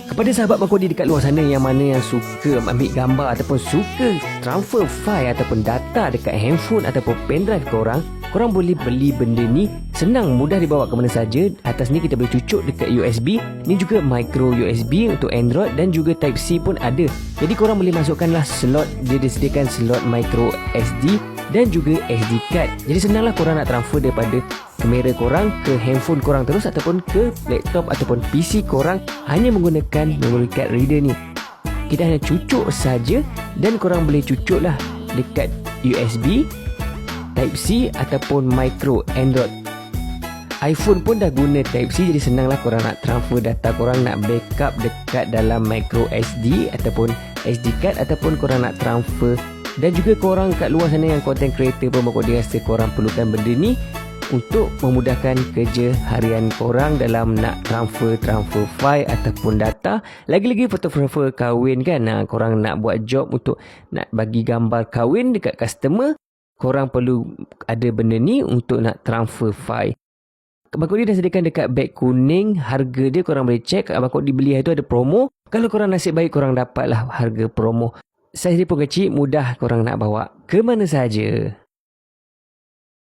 Kepada sahabat Bang Kodi dekat luar sana yang mana yang suka ambil gambar ataupun suka transfer file ataupun data dekat handphone ataupun pendrive korang boleh beli benda ni senang, mudah dibawa ke mana saja. Atas ni kita boleh cucuk dekat USB. Ni juga micro USB untuk Android dan juga Type C pun ada. Jadi korang boleh masukkanlah slot, dia disediakan slot micro SD dan juga SD card. Jadi senanglah korang nak transfer daripada kamera korang ke handphone korang terus ataupun ke laptop ataupun PC korang hanya menggunakan memory card reader ni. Kita hanya cucuk saja dan korang boleh cucuklah dekat USB, Type C ataupun micro Android. iPhone pun dah guna Type C, jadi senanglah korang nak transfer data korang, nak backup dekat dalam micro SD ataupun SD card ataupun korang nak transfer. Dan juga korang kat luar sana yang content creator pun Bang Kodi rasa korang perlukan benda ni untuk memudahkan kerja harian korang dalam nak transfer file ataupun data. Lagi-lagi fotografer kahwin kan, korang nak buat job untuk nak bagi gambar kahwin dekat customer, korang perlu ada benda ni untuk nak transfer file. Bang Kodi dah sediakan dekat beg kuning, harga dia korang boleh check. Bang Kodi beli hari tu ada promo. Kalau korang nasib baik korang dapatlah harga promo. Saiz dia pun kecil, mudah korang nak bawa ke mana saja.